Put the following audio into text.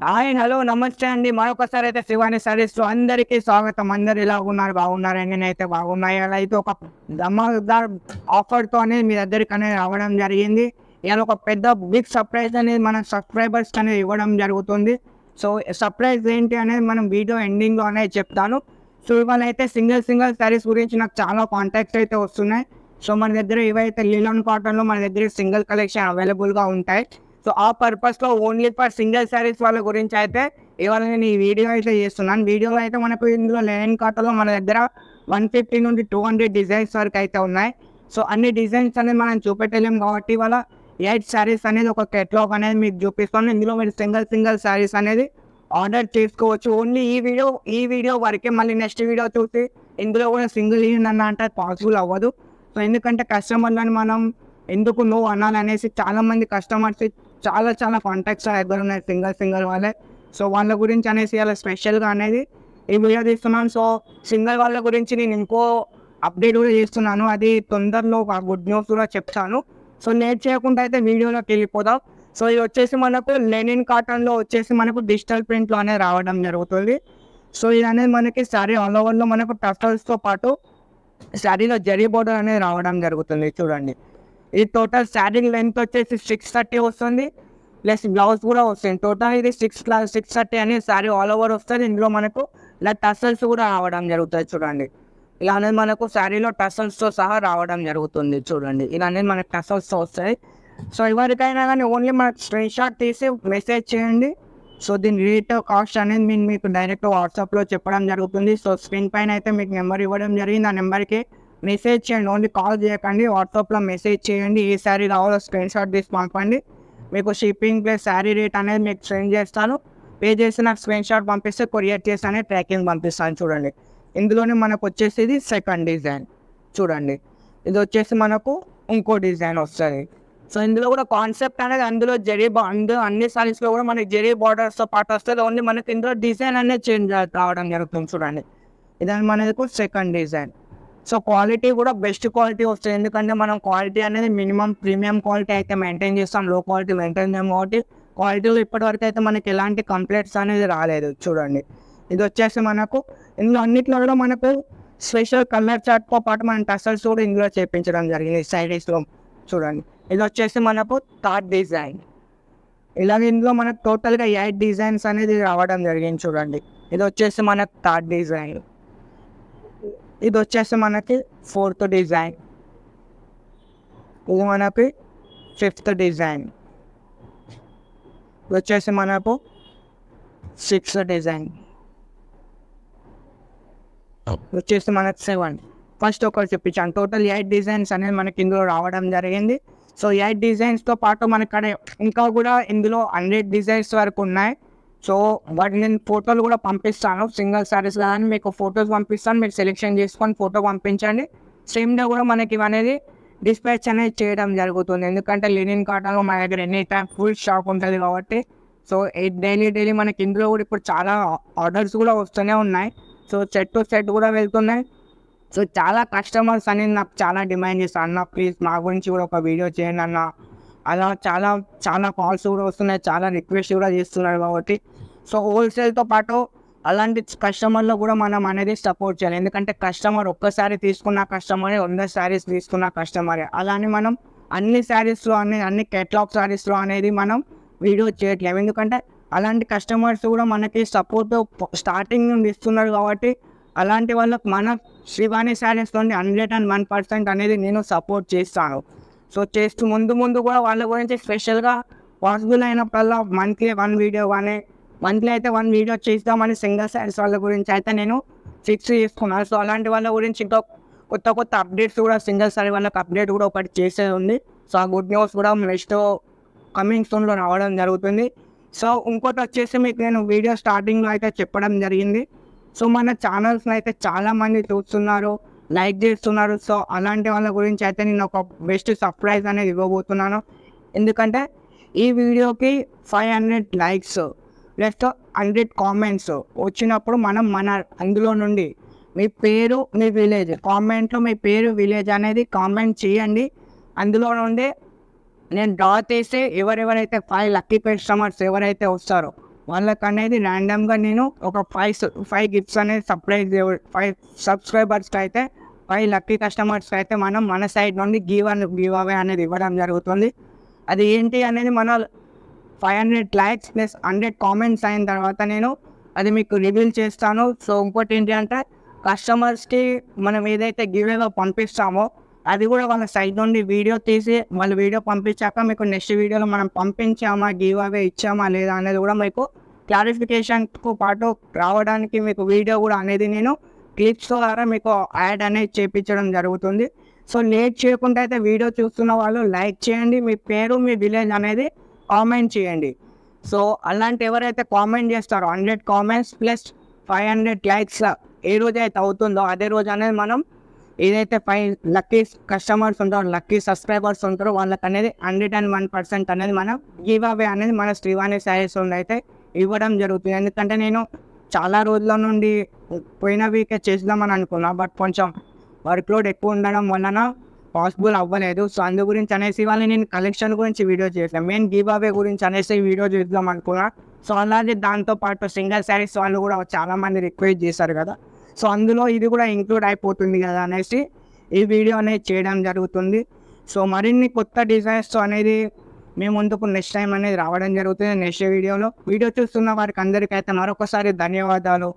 Hi hello నమస్తే అండి. మరొకసారి అయితే శివాని సారీస్‌లో అందరికీ స్వాగతం. అందరూ ఎలా ఉన్నారు? బాగున్నారా? నేనైతే బాగున్నా. ఇయాల అయితే ఒక ధమాకేదార్ ఆఫర్‌తో అనేది మీ దగ్గరికనేది రావడం జరిగింది. ఇయాల ఒక పెద్ద బిగ్ సర్ప్రైజ్ అనేది మన సబ్స్క్రైబర్స్‌కి అనేది ఇవ్వడం జరుగుతుంది. సో, సర్ప్రైజ్ ఏంటి అనేది మనం వీడియో ఎండింగ్‌లో అనేది చెప్తాను. సో, ఇవాళైతే సింగిల్ సారీస్ గురించి నాకు చాలా కాంటాక్ట్స్ అయితే వస్తున్నాయి. సో, మన దగ్గర ఇవైతే లినన్ కాటన్‌లో మన దగ్గర సింగిల్ కలెక్షన్ అవైలబుల్‌గా ఉంటాయి. సో, ఆ పర్పస్‌లో ఓన్లీ ఫర్ సింగిల్ సారీస్ వాళ్ళ గురించి అయితే ఇవాళ నేను ఈ వీడియో అయితే చేస్తున్నాను. వీడియోలో అయితే మనకు ఇందులో లెనిన్ కాటన్‌లో మన దగ్గర 150 నుండి 200 డిజైన్స్ వరకు అయితే ఉన్నాయి. సో, అన్ని డిజైన్స్ అనేది మనం చూపెట్టలేము కాబట్టి ఇవాళ 8 సారీస్ అనేది ఒక కేటలాగ్ అనేది మీకు చూపిస్తాను. ఇందులో మీరు సింగిల్ సారీస్ అనేది ఆర్డర్ చేసుకోవచ్చు. ఓన్లీ ఈ వీడియో వరకే. మళ్ళీ నెక్స్ట్ వీడియో చూసి ఇందులో కూడా సింగిల్ ఇయ్యండి అన్న అంటే పాసిబుల్ అవ్వదు. సో, ఎందుకంటే కస్టమర్‌లని మనం ఎందుకు నో అనాలనేసి చాలామంది కస్టమర్స్ చాలా కాంటాక్ట్స్ దగ్గర ఉన్నాయి సింగిల్ వాళ్ళే. సో, వాళ్ళ గురించి అనేసి ఇలా స్పెషల్‌గా అనేది ఈ వీడియో తీస్తున్నాను. సో, సింగిల్ వాళ్ళ గురించి నేను ఇంకో అప్డేట్ కూడా చేస్తున్నాను. అది తొందరలో ఒక గుడ్ న్యూస్ కూడా చెప్తాను. సో, లేట్ చేయకుండా అయితే వీడియోలోకి వెళ్ళిపోదాం. సో, ఇది వచ్చేసి మనకు లెనిన్ కాటన్‌లో వచ్చేసి మనకు డిజిటల్ ప్రింట్‌లో అనేది రావడం జరుగుతుంది. సో, ఇది అనేది మనకి సారీ ఆల్ ఓవర్‌లో మనకు టసల్స్‌తో పాటు సారీలో జరీ బోర్డర్ అనేది రావడం జరుగుతుంది చూడండి. ఇది టోటల్ శారీ లెంత్ వచ్చేసి 630 వస్తుంది. ప్లస్ బ్లౌజ్ కూడా వస్తుంది. టోటల్ ఇది 630 అనేది శారీ ఆల్ ఓవర్ వస్తుంది. ఇందులో మనకు ఇలా టసల్స్ కూడా రావడం జరుగుతుంది చూడండి. ఇలా అనేది మనకు శారీలో టసల్స్‌తో సహా రావడం జరుగుతుంది చూడండి. ఇలా అనేది మనకు టసల్స్‌తో వస్తాయి. సో, ఎవరికైనా కానీ ఓన్లీ మనకు స్క్రీన్‌షాట్ తీసి మెసేజ్ చేయండి. సో, దీని రేట్ కాస్ట్ అనేది నేను మీకు డైరెక్ట్ వాట్సాప్‌లో చెప్పడం జరుగుతుంది. సో, స్క్రీన్ పైన అయితే మీకు నెంబర్ ఇవ్వడం జరిగింది. ఆ నెంబర్‌కి మెసేజ్ చేయండి. ఓన్లీ కాల్ చేయకండి. వాట్సాప్‌లో మెసేజ్ చేయండి. ఏ శారీ కావాలో స్క్రీన్‌షాట్ తీసి పంపండి. మీకు షిప్పింగ్ ప్లస్ శారీ రేట్ అనేది మీకు సెండ్ చేస్తాను. పే చేసి నాకు స్క్రీన్‌షాట్ పంపిస్తే కొరియర్ చేసి అనేది ట్రాకింగ్ పంపిస్తాను చూడండి. ఇందులోనే మనకు వచ్చేసి ఇది సెకండ్ డిజైన్ చూడండి. ఇది వచ్చేసి మనకు ఇంకో డిజైన్ వస్తుంది. సో, ఇందులో కూడా కాన్సెప్ట్ అనేది అందులో అన్ని సారీస్‌లో కూడా మనకి జరీ బార్డర్స్‌తో పాటు వస్తుంది. ఓన్లీ మనకి ఇందులో డిజైన్ అనేది చేంజ్ రావడం జరుగుతుంది చూడండి. ఇదని మనకు సెకండ్ డిజైన్. సో, క్వాలిటీ కూడా బెస్ట్ క్వాలిటీ వస్తుంది. ఎందుకంటే మనం క్వాలిటీ అనేది మినిమం ప్రీమియం క్వాలిటీ అయితే మెయింటైన్ చేస్తాం. లో క్వాలిటీ మెయింటైన్ చేయము కాబట్టి క్వాలిటీలో ఇప్పటివరకు అయితే మనకి ఎలాంటి కంప్లైంట్స్ అనేది రాలేదు చూడండి. ఇది వచ్చేసి మనకు ఇందులో అన్నిట్లో కూడా మనకు స్పెషల్ కలర్ చార్ట్‌తో పాటు మనం టసల్స్ కూడా ఇందులో చేపించడం జరిగింది సారీస్‌లో చూడండి. ఇది వచ్చేసి మనకు థర్డ్ డిజైన్. ఇలాగే ఇందులో మనకు టోటల్‌గా 8 డిజైన్స్ అనేది రావడం జరిగింది చూడండి. ఇది వచ్చేసి మనకు థర్డ్ డిజైన్. ఇది వచ్చేసి మనకి ఫోర్త్ డిజైన్. ఇది మనకి ఫిఫ్త్ డిజైన్. ఇది వచ్చేసి మనకు సిక్స్త్ డిజైన్. వచ్చేసి మనకు 7. ఫస్ట్ ఒకటి చూపించాను. టోటల్ 8 డిజైన్స్ అనేది మనకి ఇందులో రావడం జరిగింది. సో, 8 డిజైన్స్‌తో పాటు మనకి ఇంకా కూడా ఇందులో 100 డిజైన్స్ వరకు ఉన్నాయి. సో, వాటిని నేను ఫోటోలు కూడా పంపిస్తాను. సింగిల్ సారీస్ కానీ మీకు ఫొటోస్ పంపిస్తాను. మీరు సెలెక్షన్ చేసుకొని ఫోటో పంపించండి. సేమ్ డే కూడా మనకి ఇవనేది డిస్పాచ్ అనేది చేయడం జరుగుతుంది. ఎందుకంటే లెనిన్ కాటన్‌లో మన దగ్గర ఎనీ టైమ్ ఫుల్ స్టాక్ ఉంటుంది కాబట్టి. సో, డైలీ మనకి ఇందులో కూడా ఇప్పుడు చాలా ఆర్డర్స్ కూడా వస్తూనే ఉన్నాయి. సో, సెట్ టు సెట్ కూడా వెళ్తున్నాయి. సో, చాలా కస్టమర్స్ అనేది నాకు చాలా డిమాండ్ చేస్తారు. అన్న ప్లీజ్ మా గురించి కూడా ఒక వీడియో చేయండి అన్న. అలా చాలా కాల్స్ కూడా వస్తున్నాయి. చాలా రిక్వెస్ట్ కూడా చేస్తున్నారు కాబట్టి. సో, హోల్సేల్‌తో పాటు అలాంటి కస్టమర్‌లో కూడా మనం అనేది సపోర్ట్ చేయాలి. ఎందుకంటే కస్టమర్ ఒక్కసారి తీసుకున్న కస్టమరే 100 సారీస్ తీసుకున్న కస్టమరే. అలా అని మనం అన్ని సారీస్‌లో అన్ని కేటలాగ్ సారీస్‌లో అనేది మనం వీడియో చేయట్లేము. ఎందుకంటే అలాంటి కస్టమర్స్ కూడా మనకి సపోర్ట్ స్టార్టింగ్ నుండి ఇస్తున్నారు కాబట్టి అలాంటి వాళ్ళకి మన శివాని సారీస్ నుండి 101% అనేది నేను సపోర్ట్ చేస్తాను. సో, చేస్తూ ముందు కూడా వాళ్ళ గురించి స్పెషల్‌గా పాసిబుల్ అయినప్పుడల్లా మంత్లీ 1 వీడియో కానీ మంత్లీ అయితే 1 వీడియో చేద్దామని సింగిల్ సారీస్ వాళ్ళ గురించి అయితే నేను ఫిక్స్ చేసుకున్నాను. సో, అలాంటి వాళ్ళ గురించి ఇంకా కొత్త అప్డేట్స్ కూడా సింగిల్ సారీ వాళ్ళకి అప్డేట్ కూడా ఒకటి చేసేది ఉంది. సో, ఆ గుడ్ న్యూస్ కూడా నెక్స్ట్ కమింగ్ సూన్‌లో రావడం జరుగుతుంది. సో, ఇంకోటి వచ్చేసి మీకు నేను వీడియో స్టార్టింగ్‌లో అయితే చెప్పడం జరిగింది. సో, మన ఛానల్స్‌ని అయితే చాలామంది చూస్తున్నారు, లైక్ చేస్తున్నారు. సో, అలాంటి వాళ్ళ గురించి అయితే నేను ఒక బెస్ట్ సర్ప్రైజ్ అనేది ఇవ్వబోతున్నాను. ఎందుకంటే ఈ వీడియోకి 500 లైక్స్ ప్లస్ 100 కామెంట్స్ వచ్చినప్పుడు మన అందులో నుండి మీ పేరు, మీ విలేజ్ కామెంట్‌లో మీ పేరు, విలేజ్ అనేది కామెంట్ చేయండి. అందులో నుండి నేను డ్రా తీసి ఎవరైతే 5 లక్కీ కస్టమర్స్ ఎవరైతే వస్తారో వాళ్ళకి అనేది ర్యాండమ్గా నేను ఒక 5 గిఫ్ట్స్ అనేది 5 సబ్స్క్రైబర్స్కి అయితే 5 లక్కీ కస్టమర్స్కి అయితే మనం మన సైడ్ నుండి గివ్ అవే అనేది ఇవ్వడం జరుగుతుంది. అది ఏంటి అనేది మన 500 లైక్స్ ప్లస్ 100 కామెంట్స్ అయిన తర్వాత నేను అది మీకు రివీల్ చేస్తాను. సో ఇంకోటి ఏంటి అంటే కస్టమర్స్కి మనం ఏదైతే గివ్ అవే పంపిస్తామో అది కూడా వాళ్ళ సైడ్ నుండి వీడియో తీసి వాళ్ళు వీడియో పంపించాక మీకు నెక్స్ట్ వీడియోలో మనం పంపించామా గివ్ అవే ఇచ్చామా లేదా అనేది కూడా మీకు క్లారిఫికేషన్తో పాటు రావడానికి మీకు వీడియో కూడా అనేది నేను క్లిప్స్ ద్వారా మీకు యాడ్ అనేది చేయించడం జరుగుతుంది. సో లేట్ చేయకుండా అయితే వీడియో చూస్తున్న వాళ్ళు లైక్ చేయండి, మీ పేరు మీ విలేజ్ అనేది కామెంట్ చేయండి. సో అలాంటి ఎవరైతే కామెంట్ చేస్తారో 100 కామెంట్స్ ప్లస్ 500 లైక్స్ ఏ రోజు అయితే అవుతుందో అదే రోజు అనేది మనం ఏదైతే 5 లక్కీ కస్టమర్స్ ఉంటారో లక్కీ సబ్స్క్రైబర్స్ ఉంటారో వాళ్ళకి అనేది 101% అనేది మనం గివ్ అవే అనేది మన శ్రీవాణి శారీస్ నుండి అయితే ఇవ్వడం జరుగుతుంది. ఎందుకంటే నేను చాలా రోజుల నుండి పోయిన వీకే చేద్దామని అనుకున్నా, బట్ కొంచెం వర్క్ లోడ్ ఎక్కువ ఉండడం వలన పాసిబుల్ అవ్వలేదు. సో అందు గురించి అనేసి వాళ్ళు నేను కలెక్షన్ గురించి వీడియో చేసాను, మెయిన్ గివ్ అవే గురించి అనేసి వీడియో చేద్దాం అనుకున్నా. సో అలాగే దాంతోపాటు సింగల్ శారీస్ వాళ్ళు కూడా చాలామంది రిక్వెస్ట్ చేశారు కదా, సో అందులో ఇది కూడా ఇంక్లూడ్ అయిపోతుంది కదా అనేసి ఈ వీడియో అనేది చేయడం జరుగుతుంది. సో మరిన్ని కొత్త డిజైన్స్ అనేది మీ ముందుకు నెక్స్ట్ టైం అనేది రావడం జరుగుతుంది నెక్స్ట్ వీడియోలో. వీడియో చూస్తున్న వారికి అందరికీ అయితే మరొకసారి ధన్యవాదాలు.